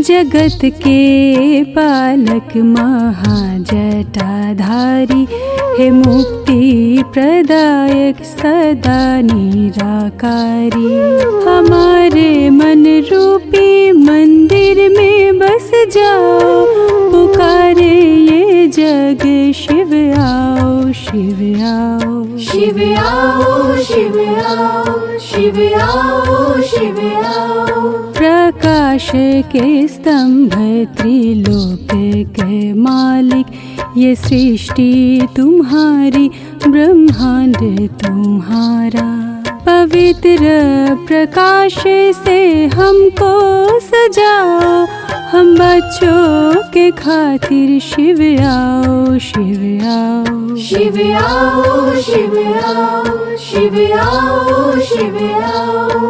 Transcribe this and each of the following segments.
जगत के पालक महाजटाधारी, हे मुक्ति प्रदायक सदा निराकारी। हमारे मन रूपी मंदिर में बस जाओ, पुकारे ये जग शिव आओ, शिव आओ, शिव आओ, शिव आओ, शिव आओ, शिव आओ। प्रकाश के स्तंभ त्रिलोक के मालिक, ये सृष्टि तुम्हारी ब्रह्मांड तुम्हारा। पवित्र प्रकाश से हमको सजाओ, हम बच्चों के खातिर शिव आओ, शिव आओ, शिव आओ, शिव आओ, शिव आओ, शिव आओ।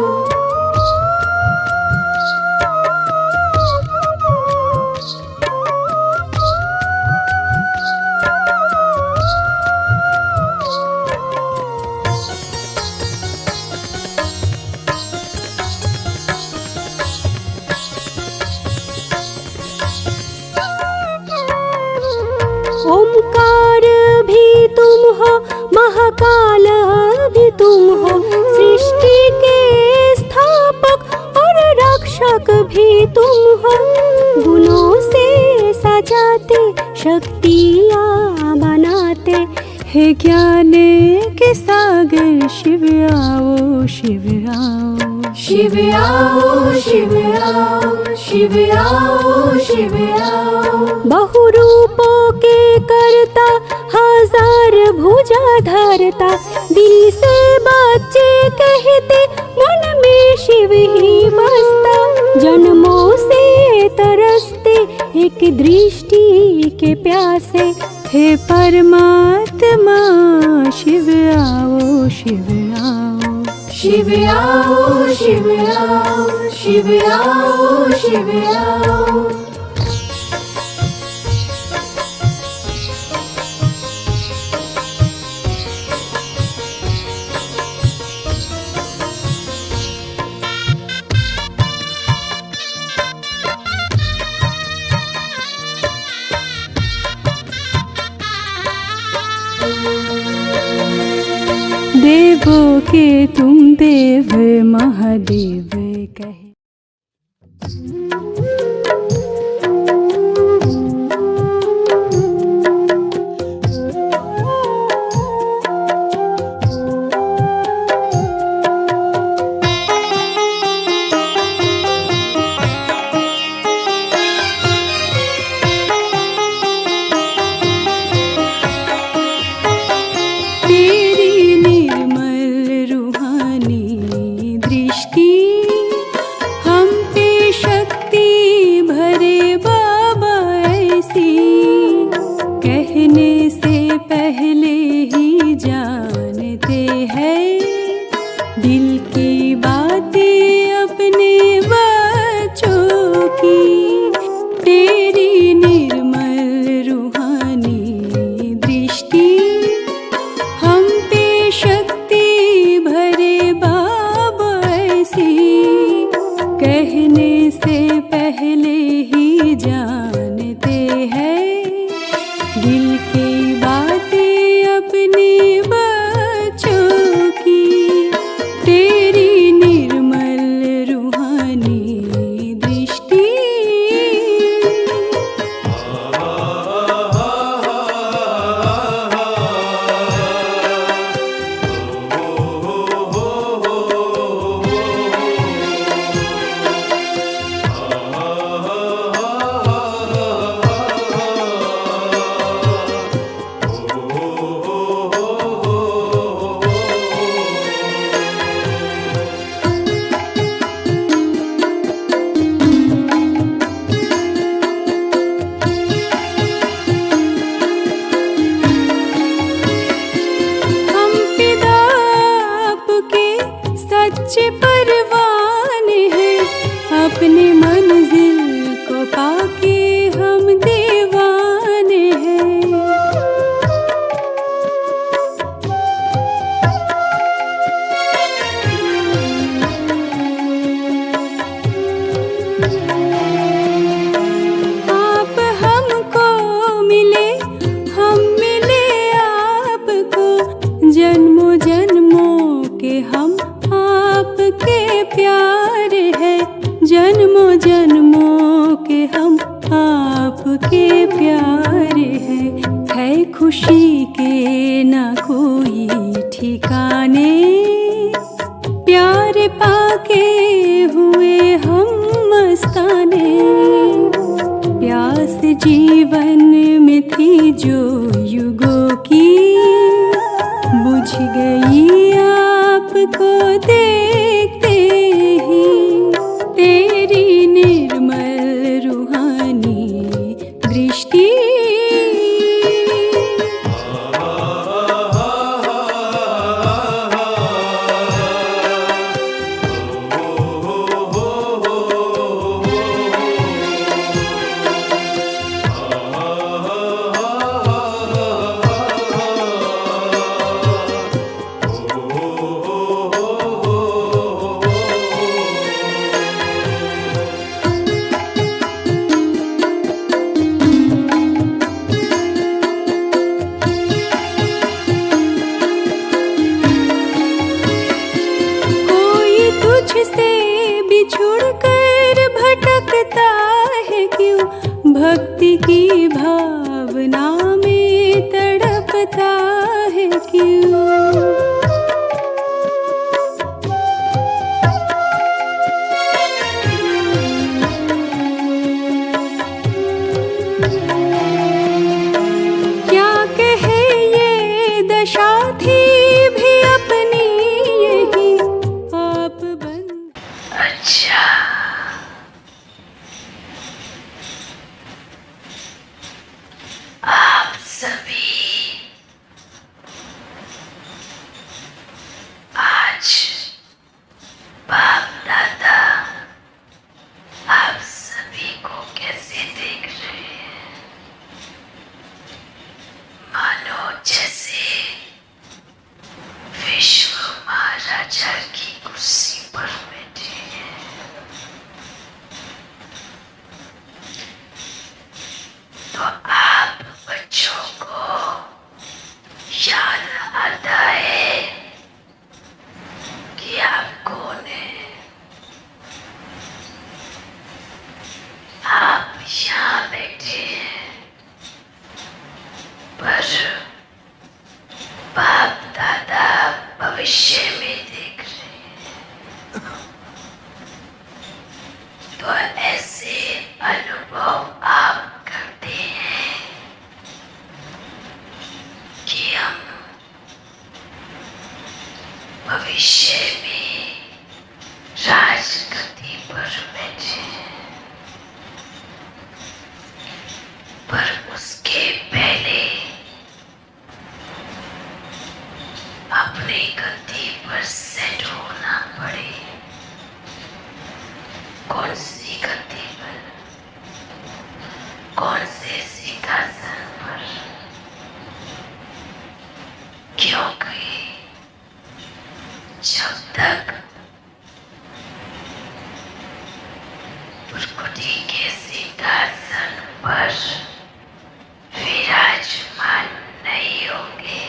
ओमकार भी तुम हो, महाकाल भी तुम हो, सृष्टि के स्थापक और रक्षक भी तुम हो। गुणों से सजाते, शक्तियाँ बनाते, हे ज्ञान के सागर शिव आओ, शिव आओ, शिव आओ, शिव आओ, शिव आओ, शिव आओ। बहुरूपों के करता, हजार भुजा धरता, दिल से बच्चे कहते, मन में शिव ही बसता। जन्मों से तरसते, एक दृष्टि के प्यासे, हे परमात्मा शिव आओ, शिव आओ, शिव आओ, शिव आओ, शिव आओ, शिव आओ। देवों के तुम देव महादेव कहे। कृपा के हुए हम मस्ताने। प्यास जीवन में थी जो युगों की, बुझ गई आपको देखते ही। तेरी निर्मल रूहानी दृष्टि तुझसे बिछुड़ कर भटकता है क्यों, भक्ति की भावना में तड़पता है क्यों। क्या कहे ये दशा थी भी अपनी यही, अच्छा, आप सभी आज बाप दादा आप सभी को कैसे देख रहे हैं? मानो जैसे विश्व महाराजा की कुर्सी पर बैठे हैं। तो आप बच्चों को याद आता है कि आप कौन हैं? आप यहाँ बैठे हैं, पर बाप दादा भविष्य में देख रहे हैं। तो ऐसे अनुभव आप करते हैं कि हम भविष्य में राजगद्दी पर बैठे हैं, पर उसके पहले अपनी गद्दी पर सेट होना पड़े। कौन सी गद्दी पर, कौन से सिंहासन पर? क्योंकि जब तक प्रकृति के सिंहासन पर विराजमान नहीं होंगे,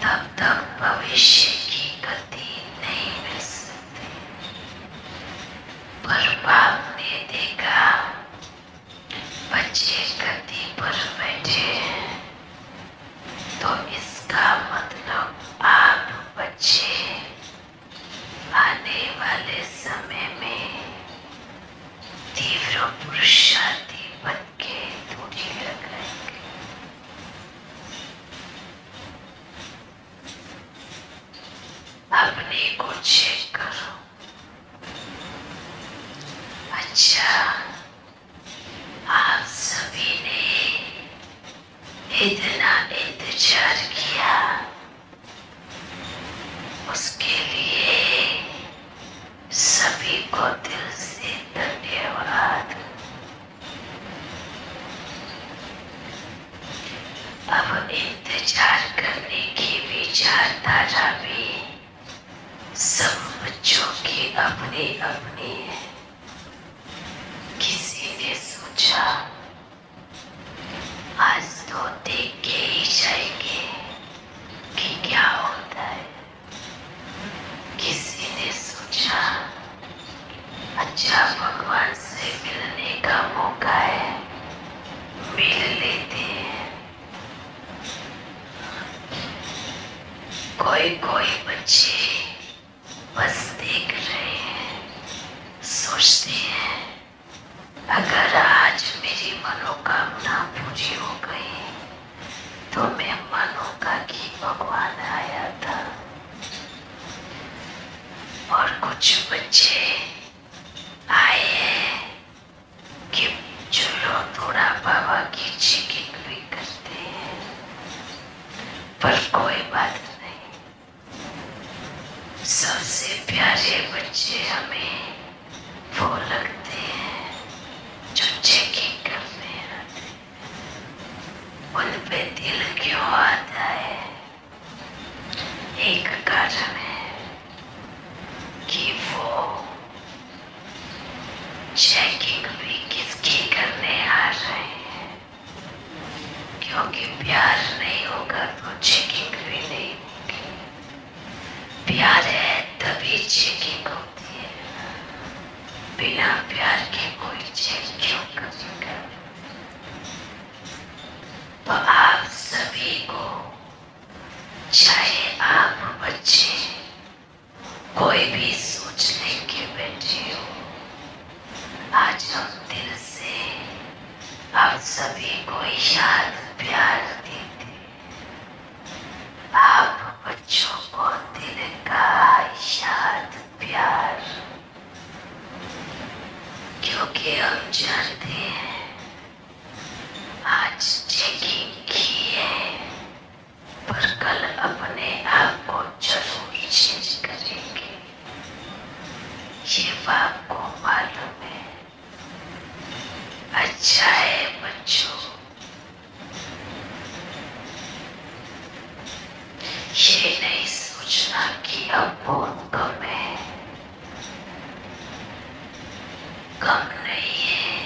तब तक भविष्य की गति नहीं मिल सकती। पर बाप ने देखा बच्चे गद्दी पर बैठे हैं, तो इसका मतलब आप बच्चे आने वाले समय में तीव्र पुरुषार्थी बन के दूरी लगाएंगे। अपने को चेक करो। अच्छा, आप सभी ने इतना इंतजार किया, उसके लिए सभी को दिल से धन्यवाद। अब इंतजार करने की विचारधारा भी सब बच्चों की अपनी अपनी है। किसी ने सोचा आज तो देख के ही जाएंगे कि क्या होता है। किसी ने सोचा अच्छा भगवान से मिलने का मौका है, मिल लेते हैं। कोई कोई बच्चे और कुछ बच्चे आए हैं कि जो लोग थोड़ा बाबा की चेकिंग भी करते हैं, पर कोई बात नहीं। सबसे प्यारे बच्चे हमें वो लगते हैं जो चेकिंग करने आते हैं। उन पे दिल क्यों आता है? एक कारण है कि वो चेकिंग भी किसकी करने आ रहे हैं, क्योंकि प्यार नहीं होगा तो चेकिंग भी नहीं होगी। प्यार है तभी चेकिंग होती है, बिना प्यार के कोई चेक क्यों करेगा? तो आप सभी को, चाहे आप बच्चे कोई भी सोच लेके बैठे हो, आज हम दिल से आप सभी को याद प्यार देते। आप बच्चों को दिल का याद प्यार, क्योंकि हम जानते हैं आज चेकिंग की है, पर कल अपने आप को जरूर चेंज करेंगे, ये बाप को मालूम है। अच्छा है बच्चों, ये नहीं सोचना कि अब बहुत कम है, कम नहीं है।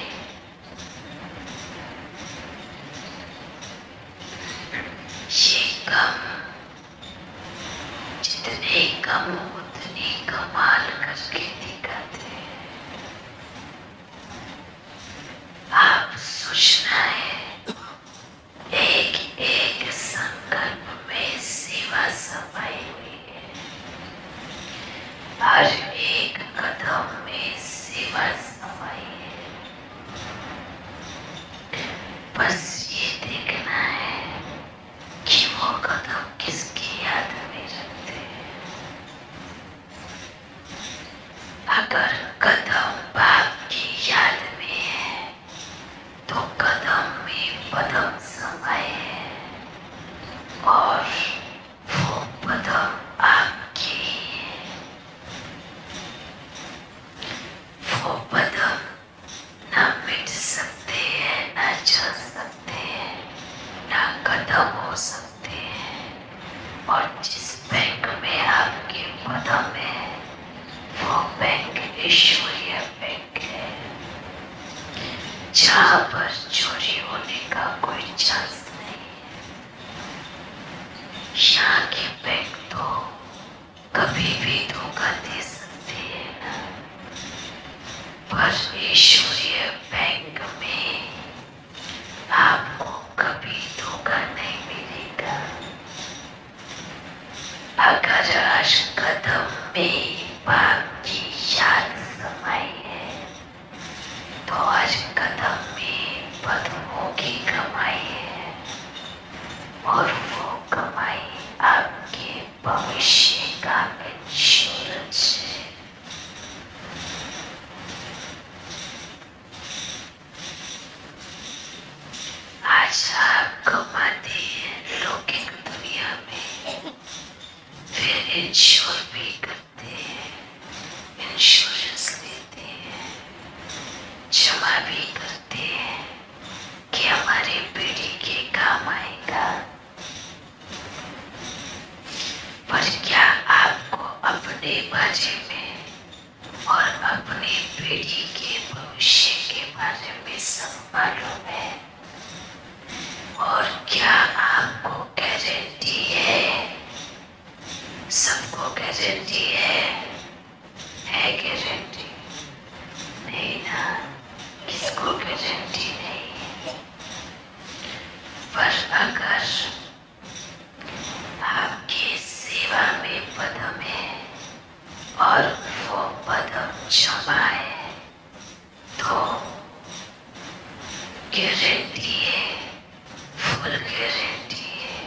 ये कम, जितने कम उतनी कमाल करके दिखाते हैं। आप सोचना है, एक एक संकल्प में सेवा समाई हुई है, हर एक कदम में सेवा समाई है। बस ये देखना है कि वो कदम किसकी याद में रखते हैं। अगर कदम बाप की याद में है तो कदम में पदम समाये है, और वो पदम आपकी है। वो पदम ना मिट सकते हैं, ना चल सकते हैं, ना कदम हो सकते हैं। और जिस बैंक में आपके पदम है, वो बैंक ईश्वरीय बैंक है, जहाँ पर चोरी होने का कोई चांस नहीं है। यहाँ के बैंक तो कभी भी धोखा दे सकते हैं ना, पर ईश्वरीय बैंक में आपको कभी धोखा नहीं मिलेगा। अगर हर कदम में बाप की याद समाई है, तो हर कदम में पद्मों की कमाई है, और वो कमाई आपके भविष्य का इंश्योरेंस है। आज आप कमाते हैं लौकिक दुनिया में, फिर इंश्योर भी करते हैं, इंश्योरेंस लेते हैं, जमा भी करते हैं कि हमारी पीढ़ी के काम आएगा। पर क्या आपको अपने बारे में और अपनी पीढ़ी के भविष्य के बारे में सब मालूम है? और क्या आपको गारंटी है? सबको गारंटी है गारंटी नहीं ना, किसको गारंटी नहीं है। पर अगर आपकी सेवा में पदम है और वो पदम जमा है, तो गारंटी है, फुल गारंटी है।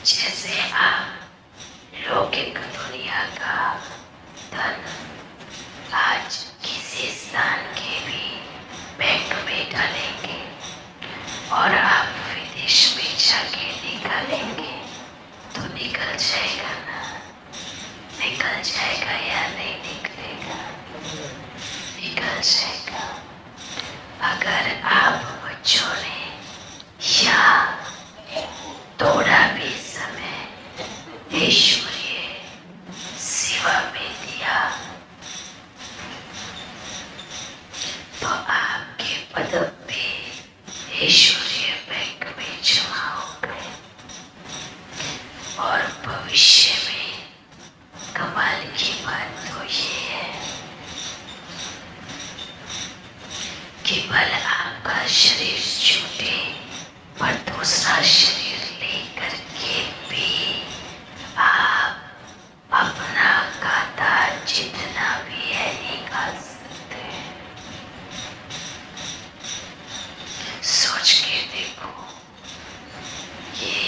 जैसे आप लौकिक दुनिया का धन आज किसी स्थान के भी बैंक में डालेंगे और आप विदेश में जाके निकालेंगे तो निकल जाएगा ना? निकल जाएगा या नहीं निकलेगा? निकल जाएगा। अगर आप बच्चों ने या थोड़ा भी समय ईश्वरीय सेवा में दिया तो आपके पदम भी ईश्वरीय बैंक में जमा हो गए और भविष्य में कमाल की बात तो ये है कि भले आपका शरीर छूटे पर दूसरा शरीर लेकर के भी आप अपना खाता जितना भी है निकाल सकते हैं। सोच के देखो, ये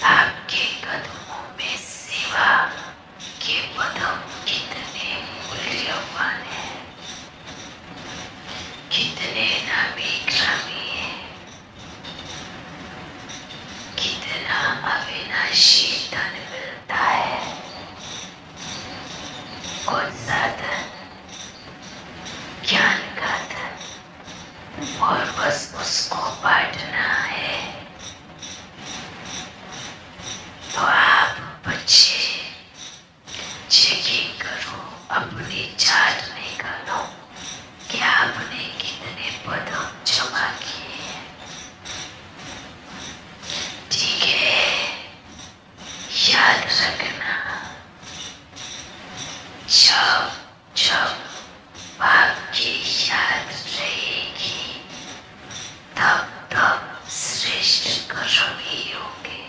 आपके कदमों में सेवा के कदम कितने मूल्यवान है, कितने नामी ग्रामी है, कितना अविनाशी धन मिलता है। कौन सा धन? ज्ञान का धन, और बस उसको बांटना है। तो आप बच्चे चेकिंग करो, अपनी चार्ट निकालो कि आपने कितने पदम जमा किए हैं। ठीक है, याद रखना, जब जब आपकी याद रहेगी तब तब श्रेष्ठ कर्म ही होंगे।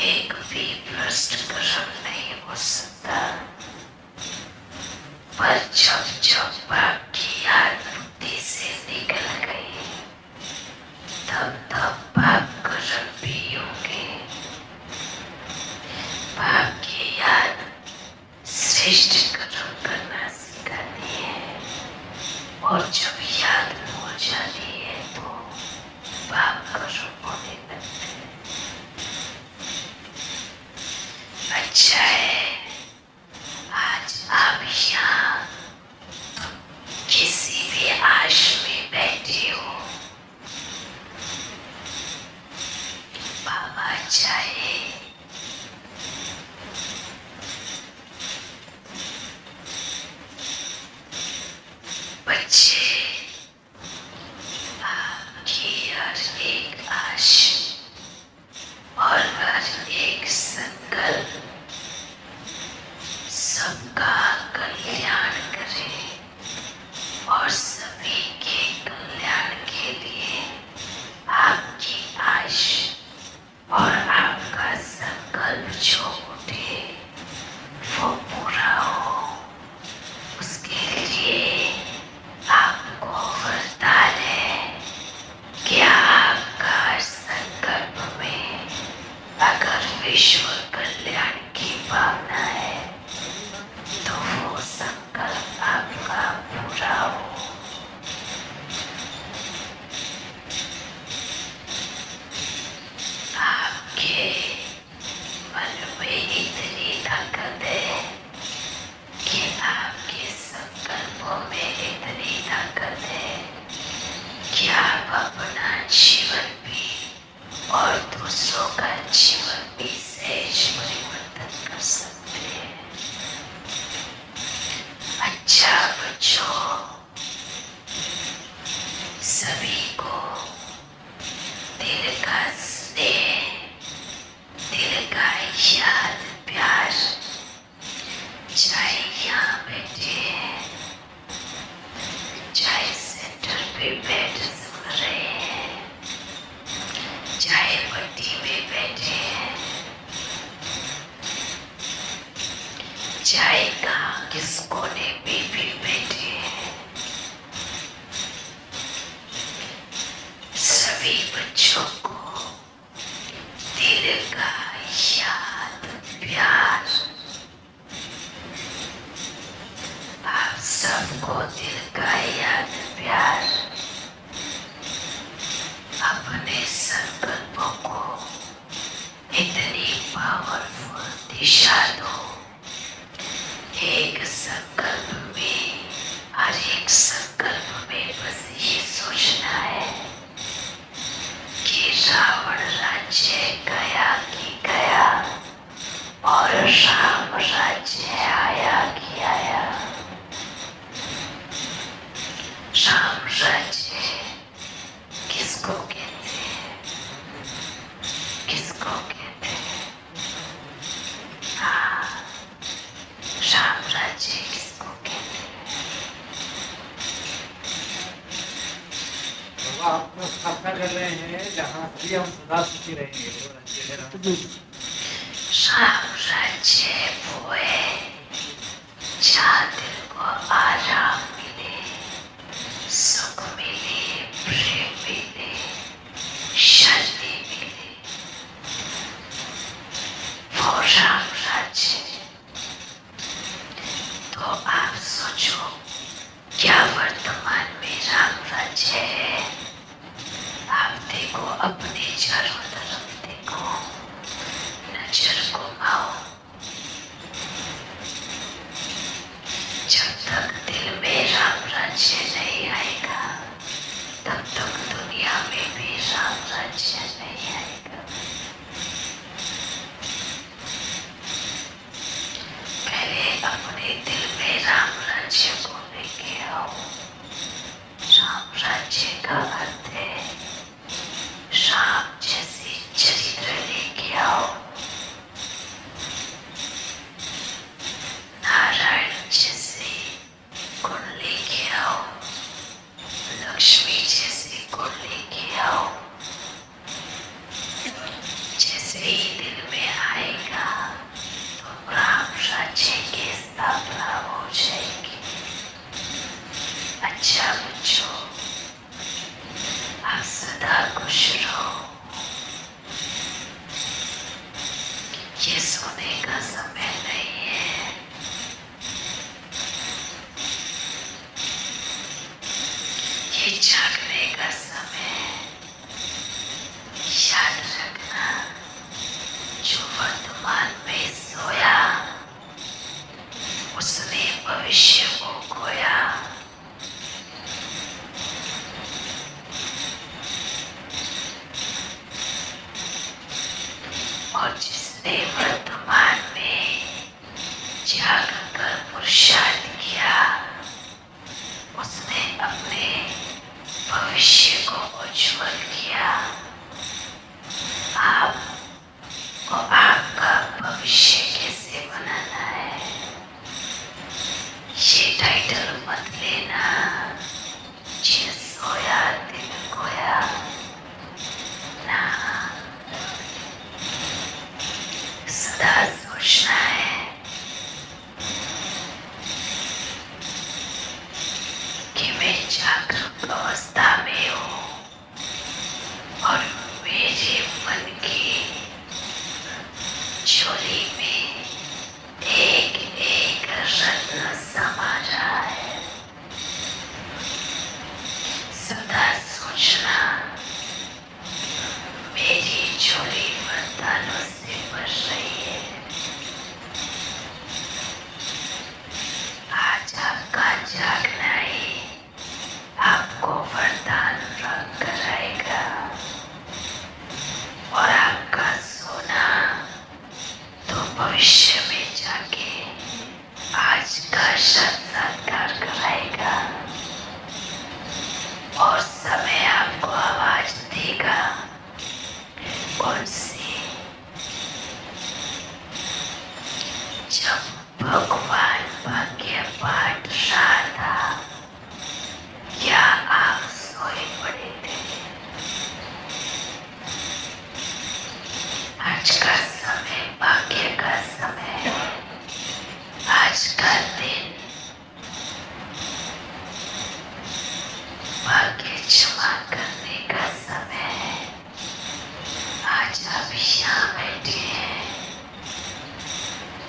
एक भी भ्रष्ट कर्म नहीं हो सकता। पर जब जब आपकी याद बुद्धि से निकल गई तब तब पाप कर्म भी होंगे। पाप की याद श्रेष्ठ कर्म करना सिखाती है और जब याद हो जाती है तो पाप कर्म होने लगते हैं। अच्छा है, आज आप यहाँ किसी भी आश में बैठे हो, बाबा चाहे बच्चे आपकी हर एक आश और हर एक संकल्प सबका कल्याण करे और सभी के कल्याण के लिए आपकी आश और आपका संकल्प जो उठे वो पूरा हो। उसके लिए आपको वरदान है कि आपका संकल्प में अगर विश्व कल्याण की भावना है तो वो संकल्प आपका पूरा हो। आपके मन में इतनी ताकत है कि आपके संकल्पों में इतनी ताकत है कि आप अपना जीवन भी और दूसरों का जीवन भी सहज परिवर्तन कर सकते हैं। अच्छा बच्चों, सभी को दिल का स्नेह, दिल का याद प्यार, चाहे यहाँ बैठे हैं, चाहे सेंटर पे बैठ सुन रहे हैं, चाहे पट्टी में बैठे हैं, चाहे कहाँ किस कोने में भी बैठे हैं, सभी बच्चों को दिल का याद दिशा दो। एक संकल्प में, हर एक संकल्प में बस ये सोचना है कि रावण राज्य गया कि गया और राम राज्य आया कि आया। राम राज्य किसको कहते हैं? किसको कहते हैं? हाँ, राम राज्य किसको कहते हैं? तो आप स्थापना कर रहे हैं जहाँ भी हम सदा सुखी रहेंगे, वो राज्य है राम। राम राज्य वो है जहाँ दिल को आराम मिले, सुख मिले, प्रेम मिले, शांति मिले, वो राम राज्य। तो आप सोचो, क्या वर्तमान में राम राज्य है? आप देखो, अपने चारों तरफ देखो, नजर घुमाओ। जब तक दिल में राम राज्य नहीं आएगा, तब तक दुनिया में भी राम राज्य नहीं आएगा। पहले अपने दिल में राम राज्य को लेके आओ। राम राज्य का अर्थ है राम जैसे चरित्र लेके आओ, नारायण जैसे गुण लेके आओ, लक्ष्मी जैसे गुण लेके आओ। जैसे ही दिल में आएगा तो राम राज्य की स्थापना हो जाएगी। अच्छा बच्चों, आप सदा खुश रहो। ये सोने का समय नहीं है, ये जागने का समय है। याद रखना, जो वर्तमान में सोया उसने भविष्य को खोया। और जिसने वर्तमान में जागकर पुरुषार्थ किया, उसने अपने भविष्य को उज्जवल किया। आपको आपका भविष्य कैसे बनाना है, ये टाइटल मत लेना, जिन सोया दिन खोया ना। सदा सोचना है कि मैं जागरूक अवस्था में हूँ और मेरे मन की झोली में एक एक रत्न समा रहा है। सदा सोचना, मेरी झोली वरदानों से भर रही है। आज आपका जागना ही आपको वरदान रंग कराएगा और आपका सोना तो भविष्य में जाके आज का साक्षात्कार कराएगा। और समय आपको आवाज देगा, कौन सी? जब भगवान भाग्य पाठ रहा था, क्या आप सोए पड़े थे? आज का समय भाग्य का समय है। आज का दिन भाग्य जमा करने का समय है। आज आप यहाँ बैठे हैं,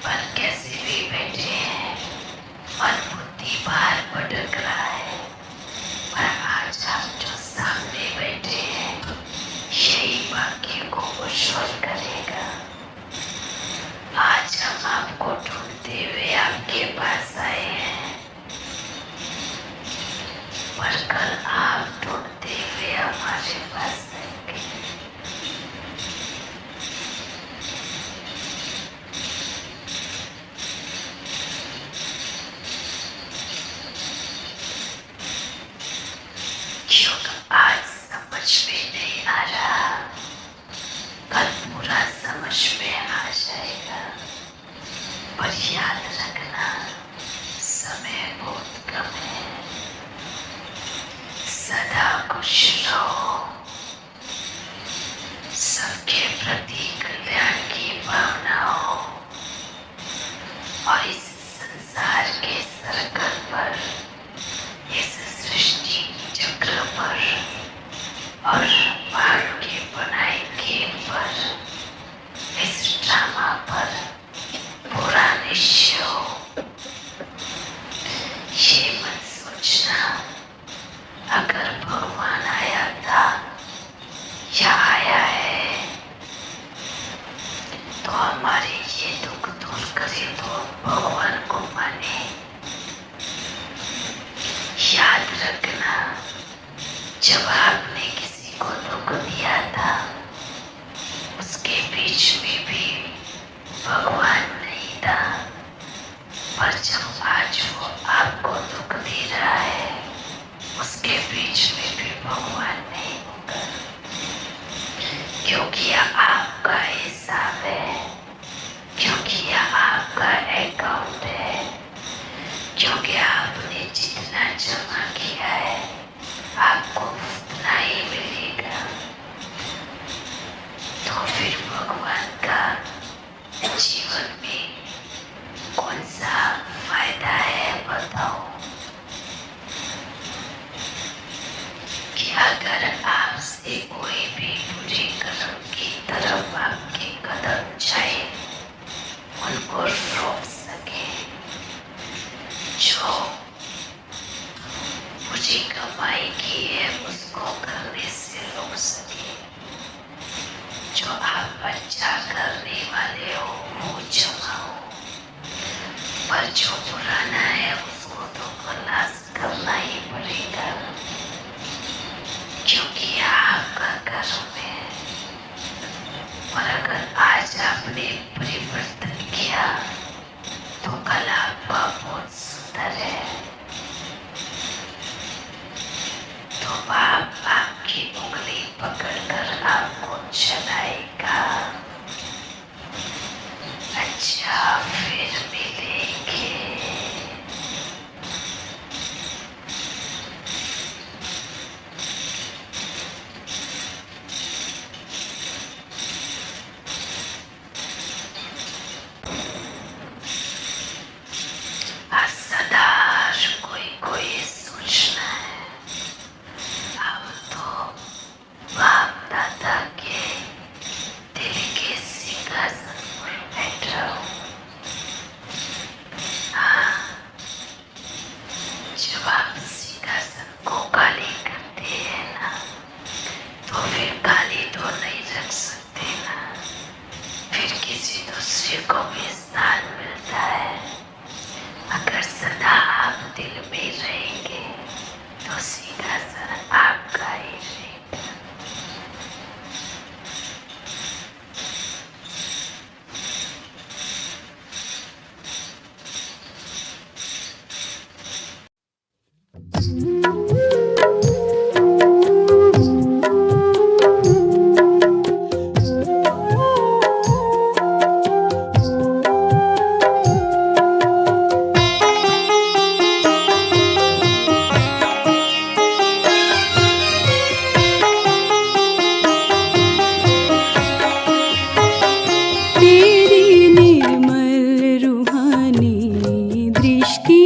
पर कैसे भी बैठे तो हमारे ये दुख दूर करे तो भगवान को माने। याद रखना, जब आपने किसी को दुख दिया था उसके बीच में भी भगवान नहीं था, पर जब आज वो आपको दुख दे रहा है उसके बीच में भी भगवान नहीं होगा, क्योंकि यह आपका हिसाब है, क्योंकि यह आपका अकाउंट है, क्योंकि आपने जितना जमा किया है आपको उतना ही मिलेगा। तो फिर भगवान का जीवन में कौन सा फायदा है बताओ? कि अगर आपसे कोई भी बुरे कर्म की तरफ आपके कदम जाए उनको रोक सके, जो बुरी कमाई की है उसको करने से रोक सके, जो आप अच्छा करने वाले हो वो जमाओ, पर जो पुराना है उसको तो खलास करना ही पड़ेगा, क्योंकि यह आपका कर्म है। और अगर आज आपने परिवर्तन किया तो कल आपका बहुत सुंदर है। तो बाप आपकी उंगली पकड़कर आपको चलाएगा। अच्छा, फिर मिलेंगे। सदा कोई सोचना है, अब तो बाप दादा के दिल के सिंहासन पर बैठ रहा हूँ। हाँ, जब आप सिंहासन को खाली करते हैं ना तो फिर खाली तो नहीं रख सकते ना, फिर किसी दूसरे को भी स्थान मिलता है। अगर सदा आप दिल में रहेंगे तो सिंहासन आपका ही रहेगा। तेरी निर्मल रूहानी दृष्टि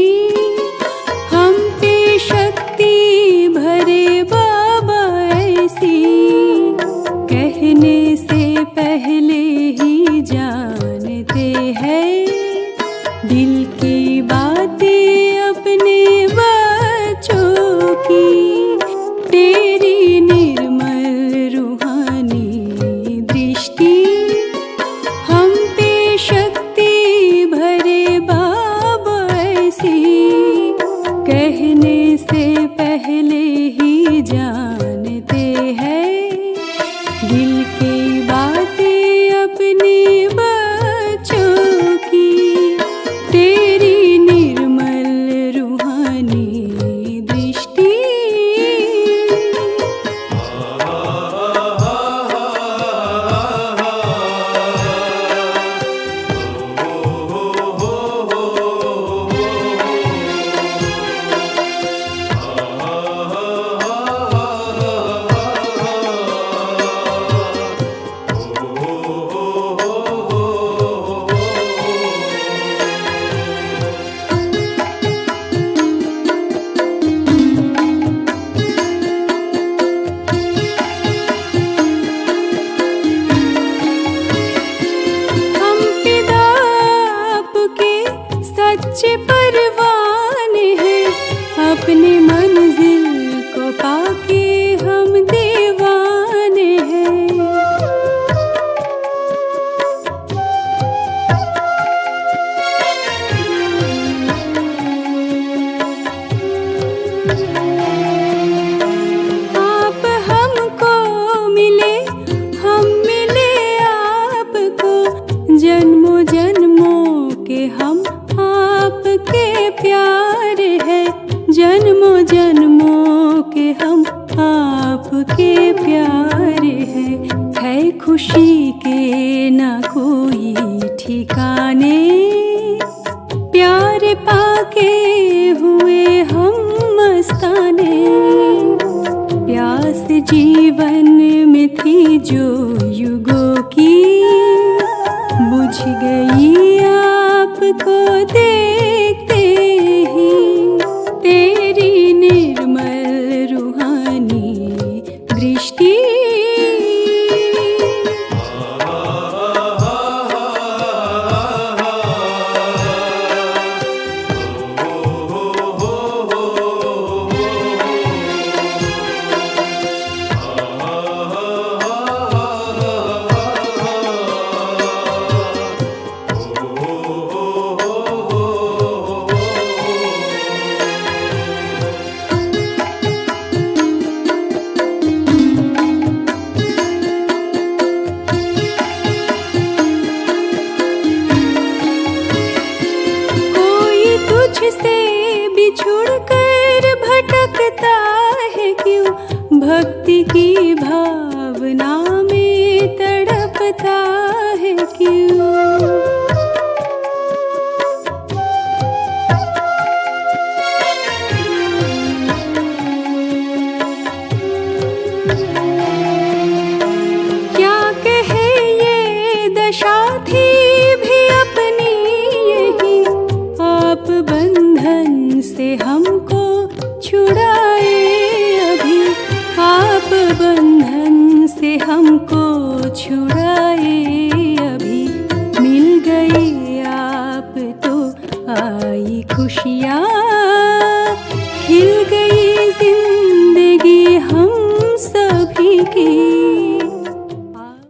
हम पे शक्ति भरे बाबा ऐसी, कहने से पहले ही जानते हैं दिल की बातें अपने बच्चों की। तेरी निर्मल रूहानी दृष्टि हम पे शक्ति भरे बाबा ऐसी, कहने से पहले ही जानते हैं दिल की बातें अपने बच्चों की। तेरी निर्मल रूहानी दृष्टि। हम फिदा आपके सच्चे परवाने हैं, अपने मंजिल को पाके हम दीवाने हैं। ठिकाने, प्यार पाके हुए हम मस्ताने। प्यास जीवन में थी जो युगों की, बुझ गई आपको देखते ही। तेरी निर्मल रूहानी दृष्टि, से बिछुड़ कर भटकता है क्यों, भक्ति की भावना में तड़पता है क्यों। क्या कहे ये दशा थी भी अपनी यही, आप बंधन से हमको छुड़ाए अभी। आप बंधन से हमको छुड़ाए अभी। मिल गए आप तो आई खुशियाँ।